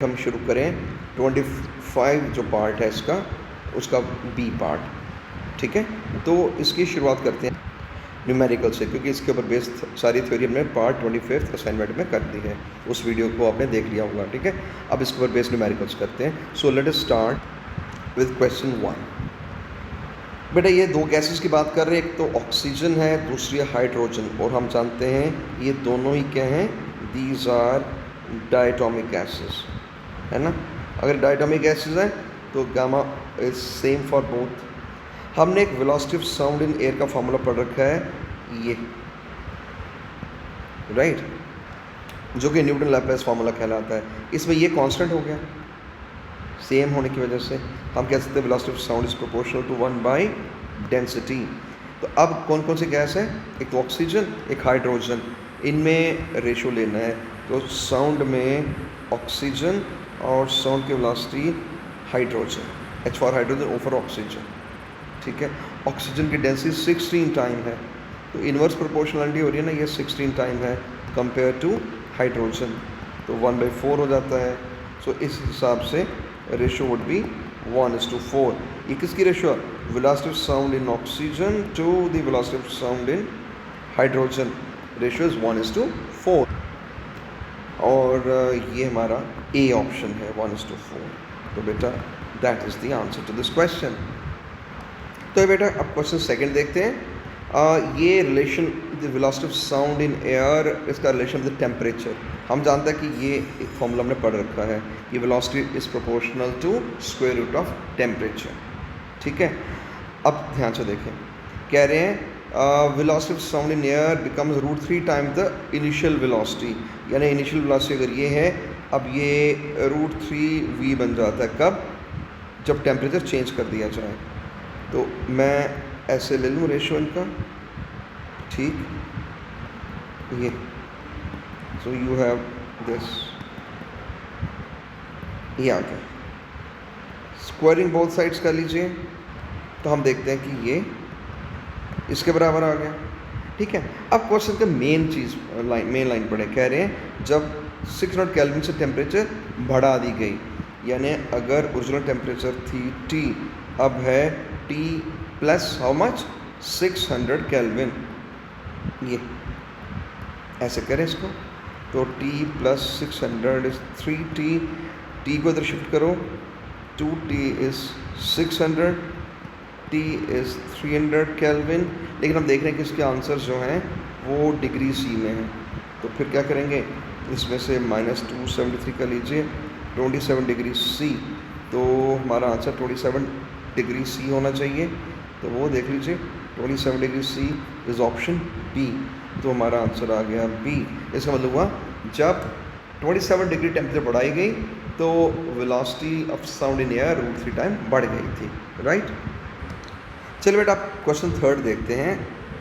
हम शुरू करें 25 जो पार्ट है इसका, उसका बी पार्ट, ठीक है। तो इसकी शुरुआत करते हैं न्यूमेरिकल से, क्योंकि इसके ऊपर बेस्ड सारी थ्योरी हमने पार्ट 25 असाइनमेंट में कर दी है। उस वीडियो को आपने देख लिया होगा, ठीक है। अब इसके ऊपर बेस्ड न्यूमेरिकल्स करते हैं। So let us start with question 1। बेटा ये दो गैसेस की बात कर रहे हैं, एक तो ऑक्सीजन है, दूसरी है हाइड्रोजन, और हम जानते हैं ये दोनों ही क्या हैं, दीज आर डायटोमिक गैसेस, है ना। अगर डायटोमिक गैसेस हैं तो gamma is same for both. हमने एक velocity of sound in air का फॉर्मूला पढ़ रखा है, ये राइट, जो कि न्यूटन लैप्लेस फार्मूला कहलाता है। इसमें ये कांस्टेंट हो गया, सेम होने की वजह से हम कह सकते हैं velocity of sound is proportional to 1 by density. तो अब कौन कौन से गैस है, एक तो ऑक्सीजन, एक हाइड्रोजन, इनमें रेशो लेना है। तो साउंड में ऑक्सीजन और साउंड की velocity hydrogen, H for hydrogen, O for oxygen, ठीक है। ऑक्सीजन की डेंसिटी 16 टाइम है, तो इन्वर्स प्रोपोर्शनलिटी हो रही है ना, ये 16 टाइम है कंपेयर टू हाइड्रोजन, तो 1/4 हो जाता है। सो इस हिसाब से रेशो वुड बी 1:4। ये किसकी रेशो है, velocity of sound in oxygen to the velocity of sound in hydrogen, ratio is 1:4, और ये हमारा ए ऑप्शन है 1:4। तो बेटा that is the answer to this question. तो बेटा अब क्वेश्चन सेकंड देखते हैं। ये relation the velocity of sound in air, इसका रिलेशन विद टेम्परेचर हम जानते हैं कि ये एक फॉर्मूला हमने पढ़ रखा है, ये velocity is proportional to square root of temperature, ठीक है। अब ध्यान से देखें, कह रहे हैं velocity of sound in air becomes √3 time the initial velocity, यानी इनिशियल वेलोसिटी अगर ये है, अब ये √3v बन जाता है, कब, जब टेम्परेचर चेंज कर दिया जाए। तो मैं ऐसे ले लूँ रेशो इनका, ठीक, ये, सो यू हैव दिस, ये आ गया, स्क्वायरिंग बोथ साइड्स कर लीजिए, तो हम देखते हैं कि ये इसके बराबर आ गया, ठीक है। अब क्वेश्चन का मेन चीज़ मेन लाइन पढ़े, कह रहे हैं जब 600 केल्विन से टेम्परेचर बढ़ा दी गई, यानी अगर ओरिजिनल टेम्परेचर थी T, अब है T plus how much 600 kelvin, ये ऐसे करें इसको, तो T plus 600 is 3T, T को इधर शिफ्ट करो, 2T is 600, T is 300 kelvin. लेकिन हम देख रहे हैं कि इसके आंसर जो हैं वो डिग्री सी में हैं, तो फिर क्या करेंगे, इसमें से -273 का लीजिए, 27 डिग्री सी, तो हमारा आंसर 27 डिग्री सी होना चाहिए। तो वो देख लीजिए, 27 degree C is option B, तो हमारा आंसर आ गया बी। इसका मतलब हुआ जब 27 डिग्री टेम्परेचर बढ़ाई गई तो velocity of sound in air √3 time बढ़ गई थी, राइट। चलिए बेटा आप क्वेश्चन थर्ड देखते हैं।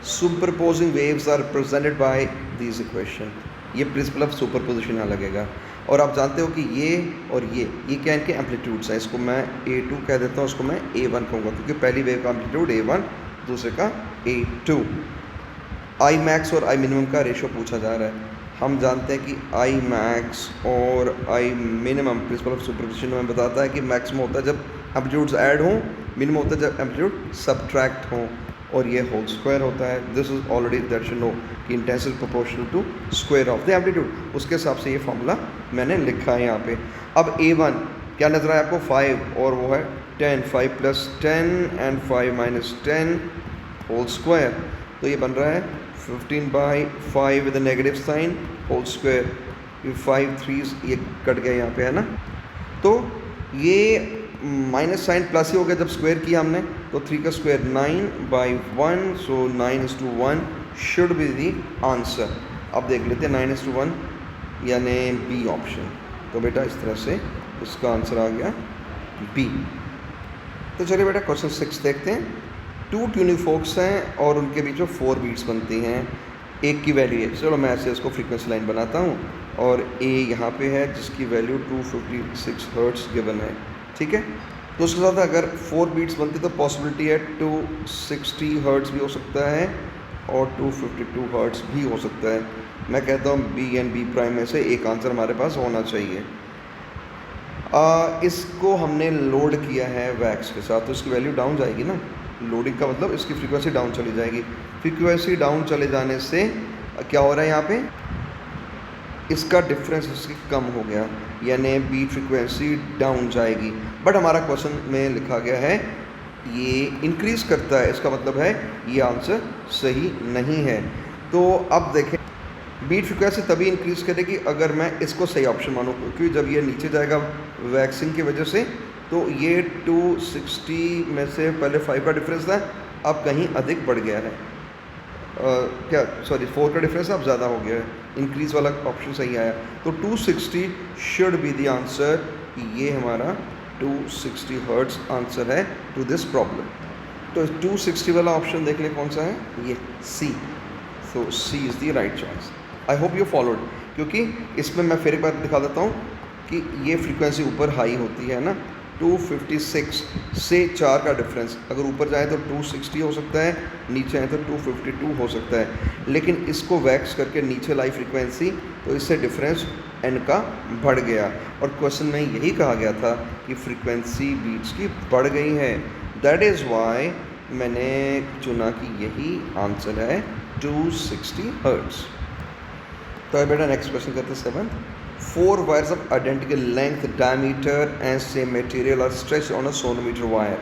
Superposing waves are represented by these equation, ये प्रिंसिपल ऑफ सुपरपोजिशन यहाँ लगेगा, और आप जानते हो कि ये और ये क्या इनके एम्पलीट्यूड्स हैं। इसको मैं A2 कह देता हूँ, उसको मैं A1 कहूँगा, क्योंकि पहली वेव का एम्पलीट्यूड A1, दूसरे का A2। आई मैक्स और आई मिनिमम का रेशो पूछा जा रहा है। हम जानते हैं कि आई मैक्स और I minimum principal of superposition में बताता है कि मैक्सिमम होता है जब एम्पलीट्यूड्स ऐड हों, मिनिमम होता है जब एम्पलीट्यूड सब्ट्रैक्ट हों, और ये होल स्क्वायर होता है। This is already that shown कि intensity proportional to square of the amplitude, उसके हिसाब से ये फॉर्मूला मैंने लिखा है यहाँ पे। अब A1 क्या नजर आया आपको, 5, और वो है 10, 5 + 10 एंड 5 - 10 होल स्क्वायर, तो ये बन रहा है 15/5 with negative sign whole square. ये 5 3 ये कट गया यहाँ पे, है ना। तो ये माइनस साइन प्लस ही हो गया जब स्क्वायर किया हमने, तो 3 का square 9/1, so 9:1 should be the answer. अब देख लेते हैं 9:1 यानी बी ऑप्शन। तो बेटा इस तरह से इसका आंसर आ गया बी। तो चलिए बेटा क्वेश्चन 6 देखते हैं। 2 ट्यूनिंग फोक्स हैं और उनके बीच में 4 बीट्स बनती हैं, एक की वैल्यू है, चलो मैं ऐसे इसको फ्रीक्वेंसी लाइन बनाता हूँ, और ए यहाँ पे है जिसकी वैल्यू 256 हर्ट्स गिवन है, ठीक है। तो उसके साथ अगर 4 बीट्स बनती तो पॉसिबिलिटी है 260 हर्ट्स भी हो सकता है और 252 हर्ट्स भी हो सकता है। मैं कहता हूँ बी एंड बी प्राइम में से एक आंसर हमारे पास होना चाहिए। इसको हमने लोड किया है वैक्स के साथ, तो इसकी वैल्यू डाउन जाएगी ना। लोडिंग का मतलब इसकी फ्रीक्वेंसी डाउन चली जाएगी। फ्रीक्वेंसी डाउन चले जाने से क्या हो रहा है यहाँ पे, इसका डिफरेंस इसकी कम हो गया, यानी बीट फ्रीक्वेंसी डाउन जाएगी। बट हमारा क्वेश्चन में लिखा गया है ये इंक्रीज़ करता है, इसका मतलब है ये आंसर सही नहीं है। तो अब देखें, बीट फ्रीक्वेंसी तभी इंक्रीज़ करेगी अगर मैं इसको सही ऑप्शन मानूँ, क्योंकि जब ये नीचे जाएगा वैक्सिंग की वजह से, तो ये 260 में से पहले 5 का डिफरेंस था, अब कहीं अधिक बढ़ गया है। क्या सॉरी 4 का डिफरेंस अब ज़्यादा हो गया है, इंक्रीज़ वाला ऑप्शन सही आया। तो 260 शुड बी द आंसर। ये हमारा 260 हर्ट्ज़ आंसर है टू दिस प्रॉब्लम। तो 260 वाला ऑप्शन देख लें कौन सा है, ये C. So C is the right choice. I hope you followed, क्योंकि इसमें मैं फिर एक बार दिखा देता हूँ कि ये फ्रीक्वेंसी ऊपर हाई होती है ना, 256 से 4 का डिफरेंस, अगर ऊपर जाए तो 260 हो सकता है, नीचे आए तो 252 हो सकता है। लेकिन इसको वैक्स करके नीचे लाई फ्रीक्वेंसी, तो इससे डिफरेंस एन का बढ़ गया। और क्वेश्चन में यही कहा गया था कि फ्रीक्वेंसी बीट्स की बढ़ गई है। दैट इज़ वाई मैंने चुना कि यही आंसर है 260 हर्ट्ज़। तो बेटा नेक्स्ट क्वेश्चन करते हैं 7th। 4 wires of identical length, diameter and same material are stretched on a sonometer wire।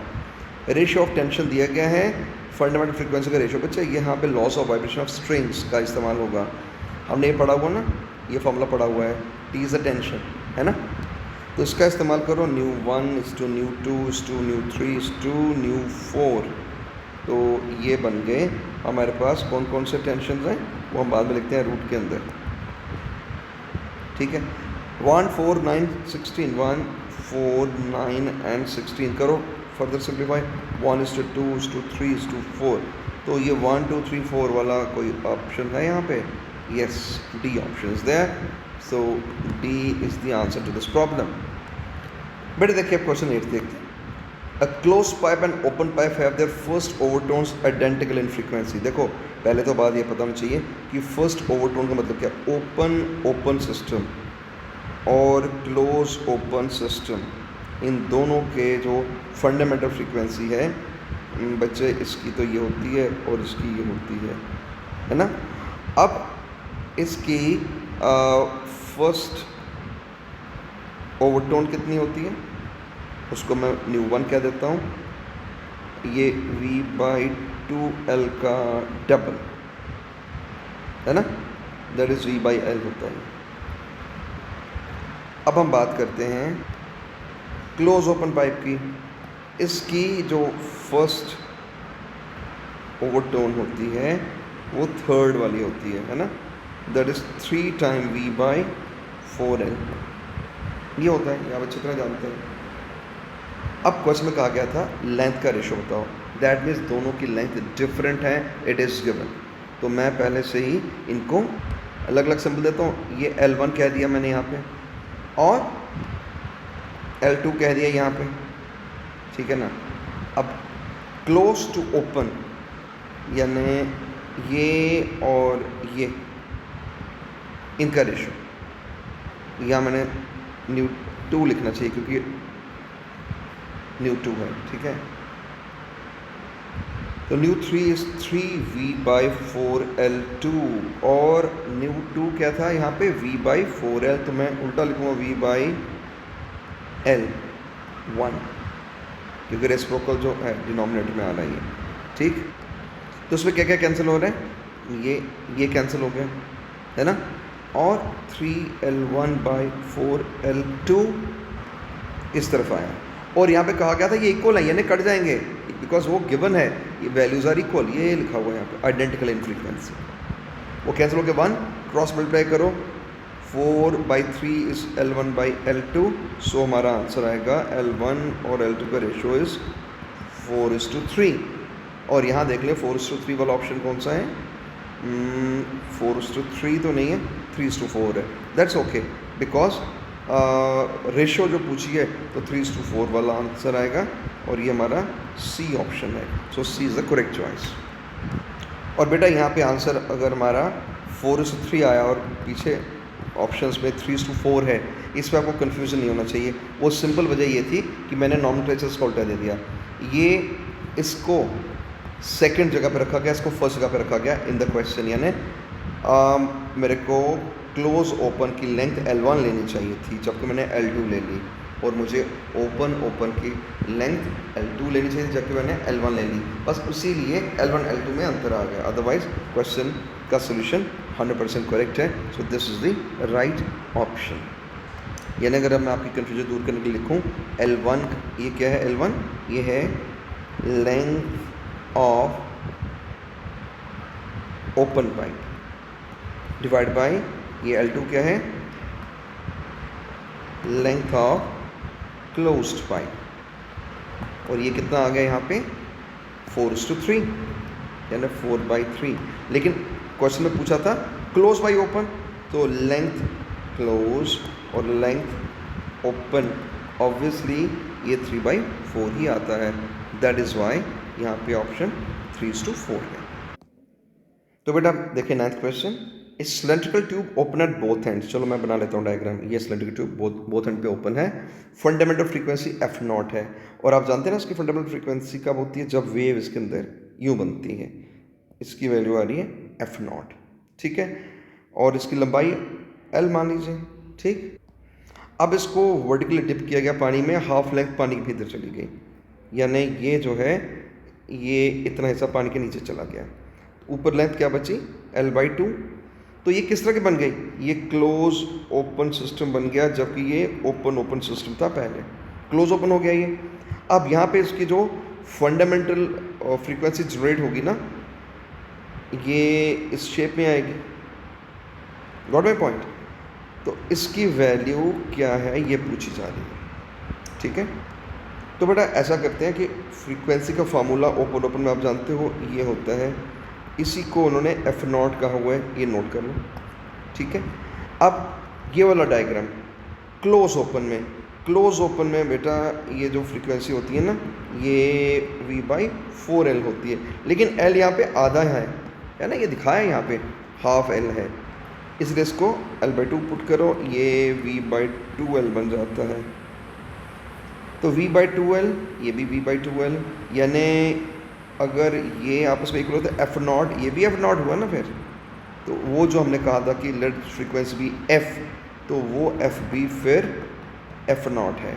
Ratio of tension दिया गया है, फंडामेंटल फ्रीक्वेंसी का रेशियो। बच्चा यहाँ पे loss of vibration of strings का इस्तेमाल होगा। हमने ये पढ़ा हुआ ना, ये फॉर्मूला पढ़ा हुआ है, टी इज़ अ टेंशन, है ना। तो इसका इस्तेमाल करो, ν1 is to ν2 is to ν3 is to ν4। तो ये बन गए हमारे पास कौन कौन से टेंशन हैं, वो हम बाद में लिखते हैं रूट के अंदर, ठीक है। 1 4 9 16, 1 4 9 एंड 16 करो further simplify, 1 is to 2 is to 3 is to 4। तो ये 1 2 3 4 वाला कोई ऑप्शन है यहाँ पे, yes, D option is there. So D is the answer to this problem. बेटे देखिए अब क्वेश्चन 8 देखते हैं। A closed pipe and open pipe have their first overtones identical in frequency। देखो पहले तो बात ये पता होनी चाहिए कि फर्स्ट ओवरटोन का मतलब क्या, ओपन सिस्टम और क्लोज ओपन सिस्टम, इन दोनों के जो फंडामेंटल फ्रीक्वेंसी है बच्चे, इसकी तो ये होती है और इसकी ये होती है ना। अब इसकी फर्स्ट ओवरटोन कितनी होती है, उसको मैं ν1 कह देता हूँ, ये V/2L का डबल है ना, दैट इज़ V/L होता है। अब हम बात करते हैं क्लोज ओपन पाइप की। इसकी जो फर्स्ट ओवरटोन होती है वो थर्ड वाली होती है ना, दैट इज़ 3 टाइम V/4L। ये होता है, आप अच्छी तरह जानते हैं। अब क्वेश्चन में कहा गया था लेंथ का रेशो बताओ, दैट मीन्स दोनों की लेंथ डिफरेंट है, इट इज़ गिवन। तो मैं पहले से ही इनको अलग अलग सिंबल देता हूँ। ये L1 कह दिया मैंने यहाँ पे और L2 कह दिया यहाँ पे, ठीक है ना। अब क्लोज टू ओपन यानी ये और ये, इनका रेशो यहाँ मैंने ν2 लिखना चाहिए क्योंकि ν2 है, ठीक है। तो ν3 इज़ 3V/4L2 और ν2 क्या था यहाँ पे V/4L, तो मैं उल्टा लिखूँगा V/L1 क्योंकि रेसिप्रोकल जो है डिनोमिनेटर में आ रहा है, ठीक। तो उसमें क्या क्या कैंसिल हो रहा है, ये कैंसिल हो गया है ना, और 3L1/4L2 इस तरफ आया। और यहाँ पे कहा गया था ये इक्वल है, यानी कट जाएंगे बिकॉज वो गिवन है, ये वैल्यूज आर इक्वल, ये लिखा हुआ है यहाँ पे आइडेंटिकल इन फ्रीक्वेंसी। वो कैंसिल हो गया, 1 क्रॉस मल्टीप्लाई करो, 4/3 इज़ L1/L2। सो हमारा आंसर आएगा L1 और L2 का रेशो इज़ 4:3। और यहाँ देख लें 4:3 वाला ऑप्शन कौन सा है, 4:3 तो नहीं है, 3:4 है। दैट्स ओके बिकॉज रेशो जो पूछी है तो 3:4 वाला आंसर आएगा और ये हमारा सी ऑप्शन है। सो C is the correct choice. और बेटा यहाँ पे आंसर अगर हमारा 4:3 आया और पीछे ऑप्शंस में 3:4 है, इस पर आपको कन्फ्यूज़न नहीं होना चाहिए। वो सिंपल वजह ये थी कि मैंने नॉमेनक्लेचर्स का उल्टा दे दिया। ये इसको सेकंड जगह पे रखा गया, इसको फर्स्ट जगह पे रखा गया इन द क्वेश्चन, यानी मेरे को क्लोज ओपन की लेंथ L1 लेनी चाहिए थी जबकि मैंने L2 ले ली, और मुझे ओपन की लेंथ L2 लेनी चाहिए जबकि मैंने L1 ले ली। बस उसी लिए L1 L2 में अंतर आ गया, अदरवाइज क्वेश्चन का सोल्यूशन 100% करेक्ट है। So this is the right option. यानी अगर मैं आपकी कन्फ्यूजन दूर करने के लिए लिखूँ, L1 ये क्या है? L1 ये है length of open pipe divide by ये L2 क्या है? लेंथ ऑफ क्लोज्ड पाइप, और ये कितना आ गया यहाँ पे? 4:3, यानी 4/3। लेकिन क्वेश्चन में पूछा था क्लोज बाय ओपन, तो लेंथ क्लोज और लेंथ ओपन, ऑब्वियसली ये 3/4 ही आता है। दैट इज़ वाई यहाँ पे ऑप्शन 3:4 है। तो बेटा देखिए 9th question, A cylindrical tube open at both and. चलो मैं बना लेता हूँ डायग्राम। ये सिलेंड्रिकल ट्यूब बोथ एंड पे ओपन है, फंडामेंटल फ्रीक्वेंसी F0 है, और आप जानते हैं ना इसकी फंडामेंटल फ्रीक्वेंसी कब होती है? जब वेव इसके अंदर यूँ बनती है। इसकी वैल्यू आ रही है F0, ठीक है, और इसकी लंबाई L मान लीजिए, ठीक। अब इसको वर्टिकली डिप किया गया पानी में, हाफ लेंथ पानी के भीतर चली गई, यानी ये जो है ये इतना हिस्सा पानी के नीचे चला गया, ऊपर लेंथ क्या बची? L/2। तो ये किस तरह की बन गई? ये क्लोज ओपन सिस्टम बन गया, जबकि ये ओपन सिस्टम था पहले। क्लोज ओपन हो गया ये। अब यहाँ पे इसकी जो फंडामेंटल फ्रीक्वेंसी जनरेट होगी ना, ये इस शेप में आएगी। Got my point? तो इसकी वैल्यू क्या है ये पूछी जा रही है, ठीक है। तो बेटा ऐसा करते हैं कि फ्रीक्वेंसी का फार्मूला ओपन में आप जानते हो ये होता है, इसी को उन्होंने F0 कहा हुआ है, ये नोट कर लो, ठीक है। अब ये वाला डायग्राम क्लोज ओपन में बेटा ये जो फ्रीक्वेंसी होती है ना, ये V/4L होती है, लेकिन L यहाँ पे आधा है ना, ये दिखाया है यहाँ पे हाफ L है, इसलिए इसको L/2 पुट करो, ये V/2L बन जाता है। तो V/2L, ये भी V/2L, यानी अगर ये आपस में इक्वल होता है F0, ये भी F0 हुआ ना फिर। तो वो जो हमने कहा था कि लेट फ्रीक्वेंसी भी F, तो वो F भी फिर F0 है।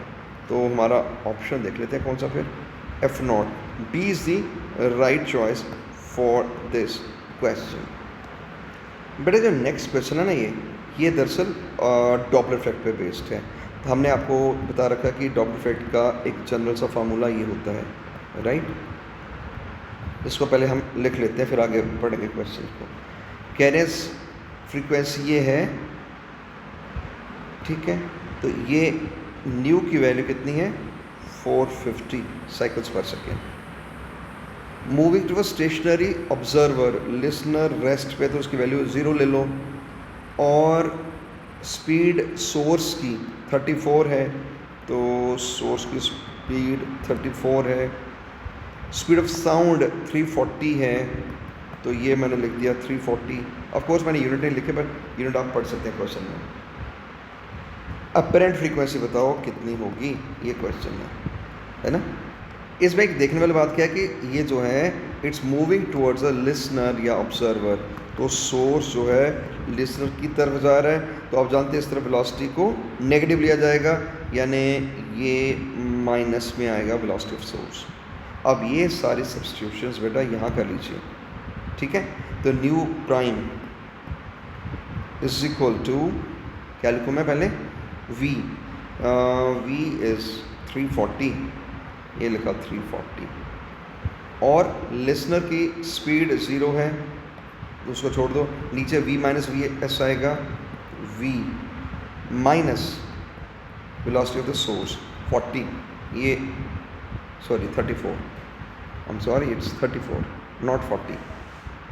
तो हमारा ऑप्शन देख लेते हैं कौन सा फिर? F0। B is the right choice for this question. बेटा जो नेक्स्ट क्वेश्चन है ना, ये दरअसल डॉपलर इफेक्ट पे बेस्ड है। तो हमने आपको बता रखा कि डॉपलर इफेक्ट का एक जनरल सा फार्मूला ये होता है, राइट। इसको पहले हम लिख लेते हैं, फिर आगे पढ़ेंगे क्वेश्चन को। कैरेस फ्रीक्वेंसी ये है, ठीक है। तो ये न्यू की वैल्यू कितनी है? 450 cycles per second. Moving to a stationary observer, listener rest पे, तो उसकी वैल्यू 0 ले लो। और स्पीड सोर्स की 34 है, तो सोर्स की स्पीड 34 है। स्पीड ऑफ साउंड 340 है, तो ये मैंने लिख दिया 340। ऑफ कोर्स मैंने यूनिट नहीं लिखे, बट यूनिट आप पढ़ सकते हैं क्वेश्चन में। अपेरेंट फ्रीक्वेंसी बताओ कितनी होगी, ये क्वेश्चन है ना। इसमें एक देखने वाली बात क्या है कि ये जो है it's moving towards a listener या ऑब्जर्वर, तो सोर्स जो है लिसनर की तरफ जा रहा है, तो आप जानते हैं इस तरफ वेलोसिटी को नेगेटिव लिया जाएगा, यानी ये माइनस में आएगा वेलोसिटी ऑफ सोर्स। अब ये सारी सब्स्टिट्यूशंस बेटा यहाँ कर लीजिए, ठीक है। तो nu prime is equal to, क्या लिखूँ मैं पहले? V इज़ 340, ये लिखा 340। और लिसनर की स्पीड 0 है, तो उसको छोड़ दो, नीचे V माइनस VS आएगा, V minus velocity of the source 40, ये sorry 34, I am sorry it's 34 not 40,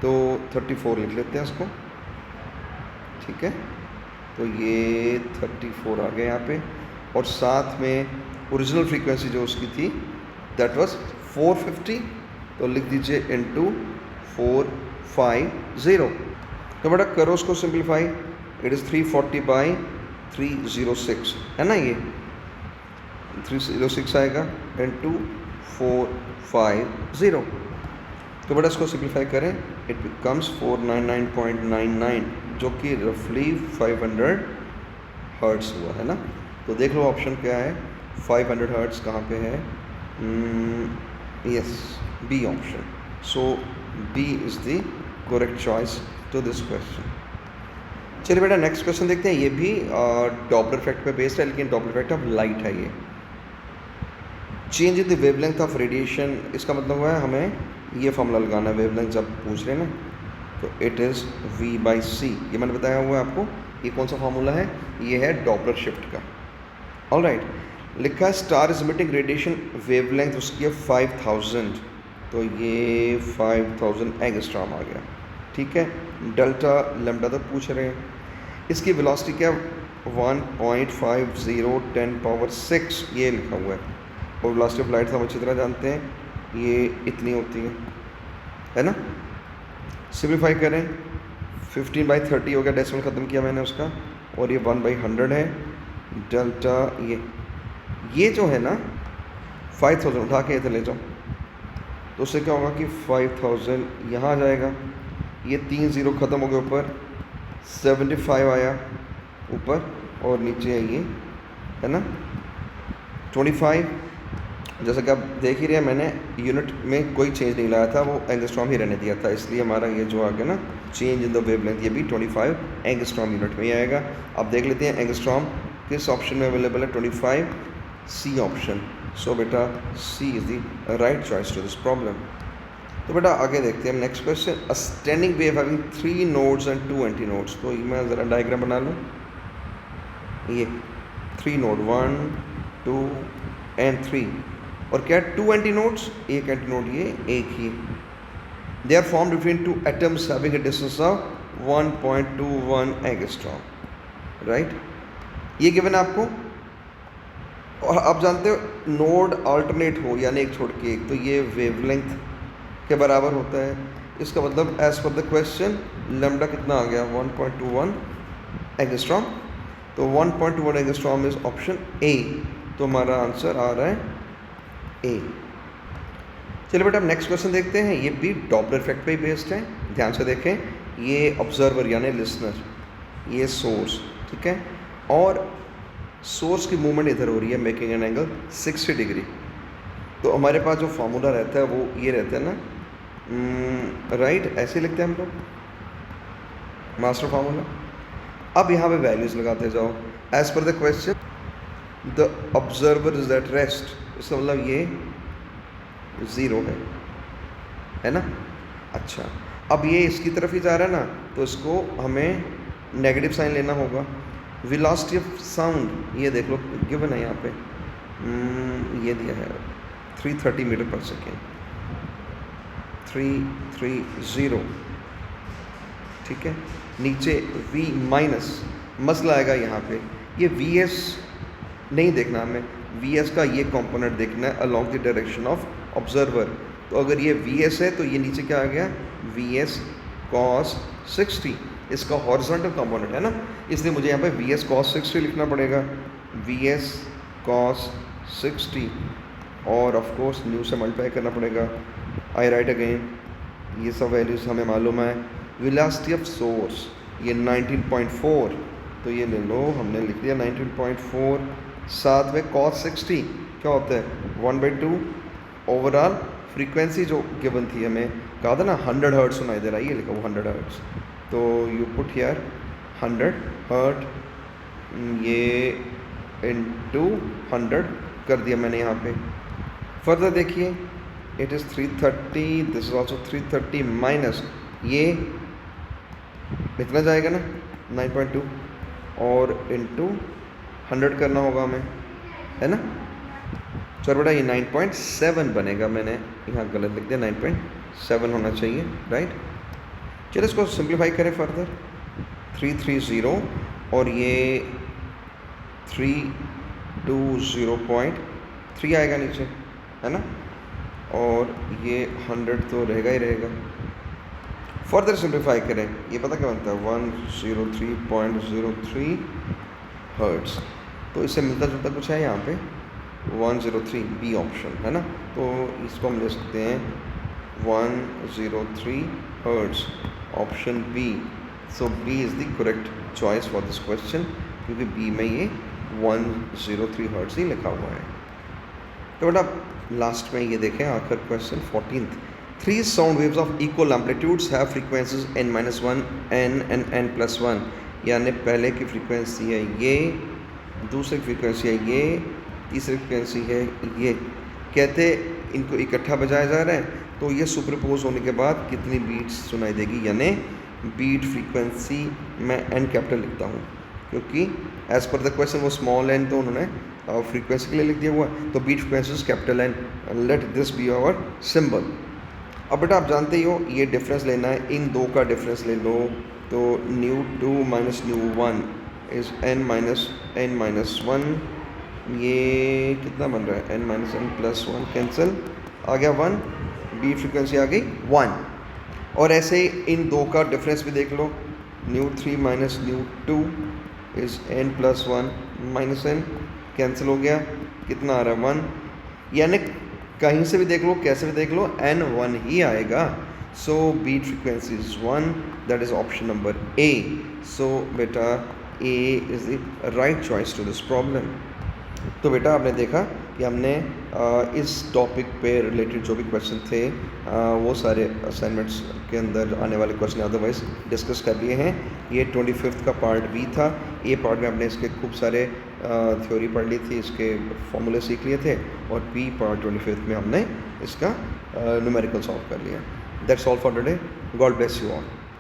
तो 34 लिख लेते हैं इसको, ठीक है। तो ये 34 आ गया यहाँ पे, और साथ में ओरिजिनल फ्रीक्वेंसी जो उसकी थी दैट वाज 450, तो लिख दीजिए इनटू 450। तो बेटा करो उसको सिंप्लीफाई, इट इज़ 340 बाई 306 है ना, ये 306 आएगा इंटू 450। तो बेटा इसको सिंप्लीफाई करें, इट बिकम्स 499.99 जो कि रफली 500 हर्ट्स हुआ है ना। तो देख लो ऑप्शन क्या है, 500 हर्ट्स कहाँ पे है, yes B option. So B is the correct choice to this question. चलिए बेटा नेक्स्ट क्वेश्चन देखते हैं। ये भी डॉपलर इफेक्ट पे बेस्ड है, लेकिन डॉपलर इफेक्ट ऑफ लाइट है ये। Change in the wavelength of radiation, इसका मतलब हुआ है हमें ये फॉर्मूला लगाना है वेवलेंथ जब पूछ रहे हैं ना, तो इट इज़ v/c। ये मैंने बताया हुआ है आपको, ये कौन सा फार्मूला है, ये है डॉपलर शिफ्ट का। ऑलराइट, लिखा है star is emitting radiation wavelength उसकी है 5000, तो ये 5000 एंगस्ट्रॉम आ गया, ठीक है। डेल्टा लैम्डा तो पूछ रहे हैं, इसकी वेलोसिटी क्या 1.50 10⁻⁶ ये लिखा हुआ है, और वेलोसिटी ऑफ लाइट हम अच्छी तरह जानते हैं ये इतनी होती है ना। सिंप्लीफाई करें, 15/30 हो गया, डेसिमल ख़त्म किया मैंने उसका, और ये 1/100 है। डेल्टा ये जो है ना 5000 उठा के इधर ले जाओ, तो उससे क्या होगा कि 5000 यहाँ आ जाएगा, ये 3 0 ख़त्म हो गए, ऊपर 75 आया ऊपर, और नीचे है ये है ना 25। जैसा कि आप देख ही रहे हैं, मैंने यूनिट में कोई चेंज नहीं लाया था, वो एंगस्ट्रॉम ही रहने दिया था, इसलिए हमारा ये जो आ गया ना चेंज इन द वेवलेंथ, ये भी 25 एंगस्ट्रॉम यूनिट में ही आएगा। अब देख लेते हैं एंगस्ट्रॉम किस ऑप्शन में अवेलेबल है, 25 सी ऑप्शन। सो बेटा C is the right choice to this problem. तो बेटा आगे देखते हैं next question. A standing wave having 3 nodes and 2 anti nodes. तो मैं ज़रा डायग्राम बना लूँ, ये 3 नोड 1 2 एंड 3, और क्या 2 एंटी नोड्स, एक एंटी नोड ये एक ही। They are form between 2 atoms having a distance of 1.21 angstrom, right. ये गिवन है आपको, और आप जानते हो नोड अल्टरनेट हो यानी एक छोड़ के एक, तो ये वेवलेंथ के बराबर होता है। इसका मतलब as per the question lambda कितना आ गया 1.21 एंगस्ट्रॉम, तो 1.21 एंगस्ट्रॉम इज ऑप्शन ए, तो हमारा आंसर आ रहा है ए। चलिए बेटा अब नेक्स्ट क्वेश्चन देखते हैं। ये भी डॉपलर इफेक्ट पे ही बेस्ड है, ध्यान से देखें। ये ऑब्जर्वर यानी लिसनर, ये सोर्स, ठीक है, और सोर्स की मूवमेंट इधर हो रही है मेकिंग एन एंगल 60 डिग्री। तो हमारे पास जो फार्मूला रहता है वो ये रहता है ना, राइट, ऐसे लिखते हैं हम लोग मास्टर फार्मूला। अब यहाँ पे वैल्यूज लगाते जाओ as per the question, the observer is at rest, इसका मतलब ये 0 है ना। अच्छा, अब ये इसकी तरफ ही जा रहा है ना, तो इसको हमें नेगेटिव साइन लेना होगा। वेलोसिटी ऑफ साउंड ये देख लो गिवन है यहाँ पे, ये दिया है 330 मीटर पर सेकेंड, 330, ठीक है। नीचे v माइनस, मसला आएगा यहाँ पे, ये vs नहीं देखना हमें, vs का ये कंपोनेंट देखना है along the direction of observer. तो अगर ये vs है तो ये नीचे क्या आ गया vs cos 60, इसका हॉरिजॉन्टल कंपोनेंट है ना, इसलिए मुझे यहाँ पे vs cos 60 लिखना पड़ेगा, vs cos 60, और ऑफ कोर्स न्यू से मल्टीप्लाई करना पड़ेगा। आई राइट अगेन, ये सब वैल्यूज हमें मालूम है। वेलोसिटी ऑफ सोर्स ये 19.4, तो ये ले लो, हमने लिख दिया 19.4, साथ में cos 60 क्या होता है 1/2। ओवरऑल फ्रीक्वेंसी जो गिवन थी हमें, कहा था ना 100 हर्ट्ज सुनाई दे रहा है, ये लिखा वो 100 हर्ट्ज, तो यू पुट हियर 100 हर्ट, ये इनटू 100 कर दिया मैंने यहाँ पे। फर्दर देखिए, it is 330, this is also 330 minus ये इतना जाएगा ना 9.2, और इनटू 100 करना होगा हमें, है ना। सर बेटा ये 9.7 बनेगा, मैंने यहाँ गलत लिख दिया, 9.7 होना चाहिए, राइट। चलिए इसको सिंप्लीफाई करें फर्दर, 330 और ये 320.3 आएगा नीचे, है ना, और ये 100 तो रहेगा ही रहेगा। फर्दर सिंप्लीफाई करें, ये पता क्या बनता है 103.03 हर्ट्स। तो इससे मिलता जुलता कुछ है यहाँ पे 103 बी ऑप्शन है ना, तो इसको हम ले सकते हैं 103 hertz option B. So B is the correct choice for this question, क्योंकि बी में ये 103 हर्ट्स ही लिखा हुआ है। तो बेटा लास्ट में ये देखें आखिर question 14th, 3 sound waves of equal amplitudes have frequencies n-1 n and n+1, यानी पहले की फ्रीक्वेंसी है ये, दूसरी फ्रीक्वेंसी है ये, तीसरी फ्रीक्वेंसी है ये। कहते इनको इकट्ठा बजाया जा रहा है, तो ये सुपरपोज होने के बाद कितनी बीट्स सुनाई देगी, यानी बीट फ्रीक्वेंसी मैं एन कैपिटल लिखता हूँ, क्योंकि एज पर द क्वेश्चन वो स्मॉल एन तो उन्होंने फ्रीक्वेंसी के लिए लिख दिया हुआ है, तो beat frequency capital N, let this be our symbol. अब बेटा आप जानते ही हो ये डिफरेंस लेना है, इन दो का डिफरेंस ले लो, तो ν2 माइनस ν1 इज़ n-1, ये कितना बन रहा है n-n+1 कैंसिल आ गया 1, बी फ्रीक्वेंसी आ गई 1। और ऐसे ही इन दो का डिफरेंस भी देख लो, ν3 minus ν2 is n+1 minus n cancel हो गया, कितना आ रहा है 1, यानी कहीं से भी देख लो कैसे भी देख लो n1 ही आएगा। So beat frequency is 1, that is option number A. So बेटा A is the right choice to this problem. तो बेटा आपने देखा कि हमने इस टॉपिक पे रिलेटेड जो भी क्वेश्चन थे वो सारे असाइनमेंट्स के अंदर आने वाले क्वेश्चन अदरवाइज डिस्कस कर लिए हैं। ये 25th का पार्ट बी था। ए पार्ट में हमने इसके खूब सारे थ्योरी पढ़ ली थी, इसके फॉर्मूले सीख लिए थे, और बी पार्ट 25th में हमने इसका न्यूमेरिकल सॉल्व कर लिया। That's all for today. God bless you all.